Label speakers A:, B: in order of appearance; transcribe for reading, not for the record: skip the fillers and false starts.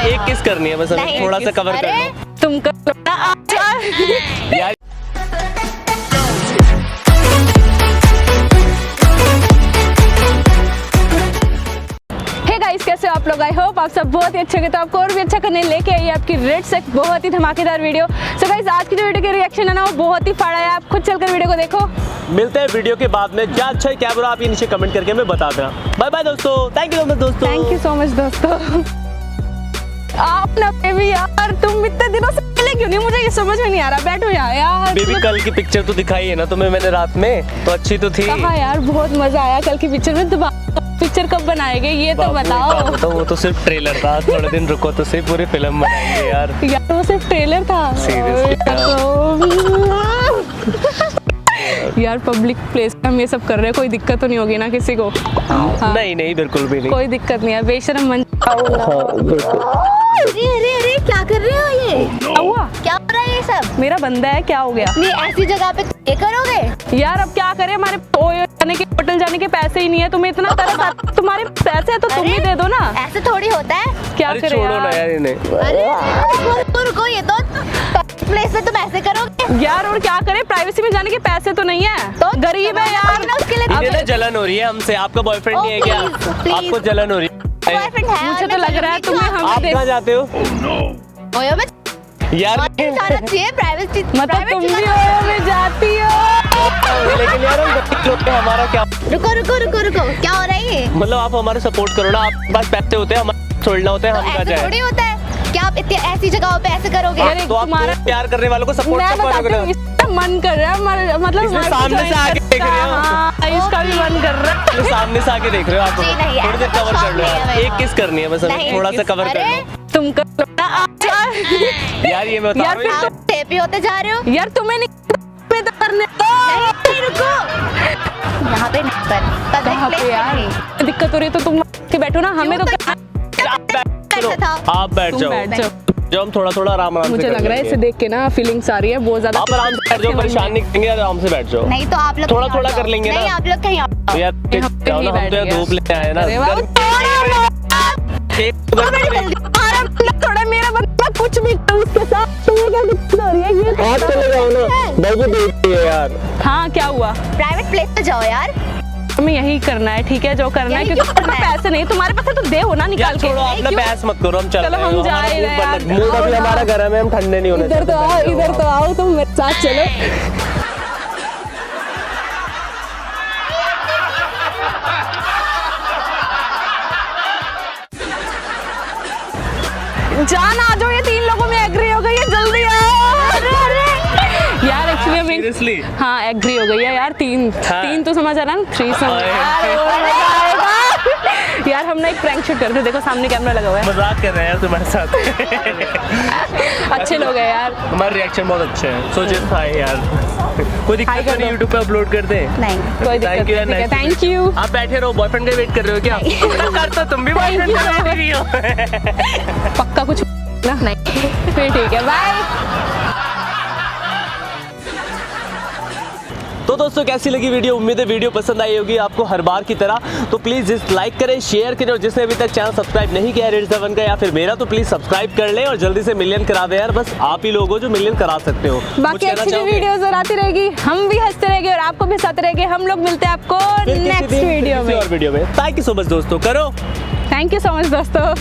A: एक किस करनी है बस, हमें थोड़ा सा कवर कर लो।
B: तुम
A: यार
B: गाइस, कैसे हो आप लोग? आई होप आप सब बहुत ही अच्छे होंगे। तो आपको और भी अच्छा करने लेके आई आपकी रिट्स एक बहुत ही धमाकेदार वीडियो। सो गाइस, आज की जो वीडियो के रिएक्शन है ना, वो बहुत ही फाड़ा है। आप खुद चलकर वीडियो को देखो।
A: मिलते हैं वीडियो के बाद में। क्या अच्छा है क्या बुरा, आप ये नीचे कमेंट करके हमें बता देना। बाय बाय दोस्तों, थैंक यू सो मच दोस्तों।
B: थैंक यू सो मच दोस्तों। आप ना बेबी यार, तुम इतने दिनों से मिले क्यों नहीं? मुझे ये समझ में नहीं आ रहा। बैठो यार।
A: बेबी कल की पिक्चर तो दिखाई है ना तुम्हें मैंने रात में, तो अच्छी तो थी।
B: कहा यार, बहुत मजा आया कल की पिक्चर में। दोबारा पिक्चर कब बनाएंगे ये तो बताओ।
A: तो वो तो सिर्फ ट्रेलर था, थोड़े दिन रुको तो सही पूरी फिल्म बनाएंगे यार।
B: यार वो सिर्फ ट्रेलर था। यार पब्लिक प्लेस पे हम ये सब कर रहे हैं, कोई दिक्कत तो नहीं होगी ना किसी को? हाँ।
A: नहीं नहीं बिल्कुल भी नहीं,
B: कोई दिक्कत नहीं है। बेशरम मन।
C: अरे अरे अरे, क्या कर रहे हो? ये
B: क्या हुआ?
C: क्या हो रहा है ये सब?
B: मेरा बंदा है, क्या हो गया?
C: नहीं, ऐसी जगह पे ये करोगे?
B: यार अब क्या करें, हमारे जाने के होटल जाने के पैसे ही नहीं है। तुम्हें इतना तरस आता, तुम्हारे पैसे है तो तुम ही दे दो ना।
C: ऐसे थोड़ी होता है।
B: क्या करें
A: छोड़ो ना यार इन्हें।
C: अरे रुको, ये तो प्लेस में तुम ऐसे करोगे
B: यार? और क्या करें, प्राइवेसी में जाने के पैसे तो नहीं है, तो गरीब है यार।
C: उसके लिए
A: इन्हें ना जलन हो रही है हमसे। आपका बॉयफ्रेंड नहीं है क्या? आपको जलन हो रही है?
C: बॉयफ्रेंड है।
B: मुझे तो लग रहा है तुम्हें हम
A: आप कहाँ जाते हो
C: ओयो में
A: यार?
C: जाना चाहिए प्राइवेसी।
B: मतलब तुम भी ओयो में जाती हो?
A: लेकिन यार हम गरीब लोग हैं, हमारा क्या?
C: रुको रुको रुको रुको, क्या हो रहा है ये?
A: मतलब आप हमारे सपोर्ट करो ना। आपके पास पैसे होते हैं, हमारे छोड़ना होता है, हम कहाँ
C: ऐसे
A: जाए?
C: थोड़ी होता है। क्या आप इतनी ऐसी जगहों पे ऐसे करोगे?
B: अरे
A: तो आप
B: तुम्हारा
A: प्यार करने वालों को सपोर्ट
B: मैं
A: कब
B: बताती
A: करोगे?
B: हूँ, इसका मन कर रहा है, मतलब
A: इसमें सामने से आके देख रहे हो?
B: हाँ, इसका भी मन कर रहा है।
A: तो सामने से आके देख रहे हो आप?
C: जी नहीं,
A: थोड़ी देर
C: ऐसा
A: कवर कर लो
C: शौक नहीं है
A: यार।
C: मेरा।
A: एक किस करनी है बस, हमें
C: नहीं,
A: थोड़ा सा कवर कर
C: अरे
A: लो
B: तुम
A: यार। ये मैं बता
B: यार,
A: रहा हूँ,
C: आप टेपी होते जा रहे हो।
B: यार तुम्हें नहीं करने
C: नहीं, रुको, यहाँ पे नहीं कर।
B: कहाँ पे यार दिक्कत हो रही है? तो तुम के बैठो ना, हमें तो
A: आप बैठ
B: तुम
A: जाओ।
B: बैठ जाओ।
A: जो हम थोड़ा थोड़ा आराम से
B: मुझे
A: कर
B: लग रहा है
A: लेंगे।
B: इसे देख के ना फीलिंग्स आ रही है बहुत ज्यादा।
A: आप आराम से बैठ जाओ, परेशान नहीं करेंगे, आराम से बैठ जाओ।
C: नहीं तो आप लोग
A: थोड़ा
C: कहीं
A: थोड़ा
C: और
A: कर
C: जाओ।
A: लेंगे ना।
C: नहीं, आप लोग कहीं और जाओ।
A: यार जाओ ना, हम तो यहाँ धूप लेके आए ना।
B: अरे वाह, थोड़ा मेरा बंदा कुछ भी कर उसके साथ, तुम्हें क्या दिक्कत हो रही है? ये
A: आप चले जाओ ना, बहुत देर है यार।
B: हाँ क्या हुआ?
C: प्राइवेट प्लेस पे जाओ यार।
B: हमें यही करना है, ठीक है? जो करना है,
C: यही
B: क्योंकि
C: क्यों करना है?
B: पैसे नहीं तुम्हारे पास है तो दे हो ना निकाल के।
A: छोड़ो आप ना, बहस मत करो, हम चल
B: चलो,
A: रहे
B: हम
A: हैं।
B: जा ही रहे हैं यार।
A: मूड अभी हमारा गर्म है, हम ठंडे नहीं होने
B: इधर तो आओ, इधर तो आओ, तुम मेरे साथ चलो। जान आ जाओ, ये 3 लोगों में एग्री हो गई है, जल्दी आओ। यार एक्चुअली अभी
A: सीरियसली
B: हाँ एग्री हो गई है यार। 3 तो समझ आ रहा है ना, 3 समझ यार। हम ना एक प्रैंक शूट करते, देखो सामने कैमरा लगा हुआ है।
A: मजाक कर रहे हैं यार तुम्हारे साथ।
B: अच्छे लोग हैं यार।
A: हमारे रिएक्शन बहुत अच्छे हैं, सोचे था यार। कोई दिक्कत नहीं, यूट्यूब पे अपलोड कर दे।
C: नहीं,
B: कोई दिक्कत नहीं है। Thank you.
A: आप बैठे रहो, बॉयफ्रेंड का वेट कर रहे हो क्या? कर तो तुम भी बॉयफ्रेंड का वेट रही हो।
B: पक्का कुछ ना? नहीं, फिर ठीक है, बाय।
A: तो दोस्तों कैसी लगी वीडियो? उम्मीद है वीडियो पसंद आई होगी आपको हर बार की तरह। तो प्लीज़ इस लाइक करें, शेयर करें, और जिसने अभी तक चैनल सब्सक्राइब नहीं किया है रिट्स धवन का या फिर मेरा, तो प्लीज़ सब्सक्राइब कर लें और जल्दी से मिलियन करा दें यार। बस आप ही लोग हो जो मिलियन करा सकते हो।
B: बाकी अच्छी वीडियोस और आती रहेगी, हम भी हंसते रहेंगे और आपको भी हंसाते रहेंगे। हम लोग मिलते हैं आपको नेक्स्ट वीडियो में।
A: थैंक यू सो मच दोस्तों, करो।
B: थैंक यू सो मच दोस्तों।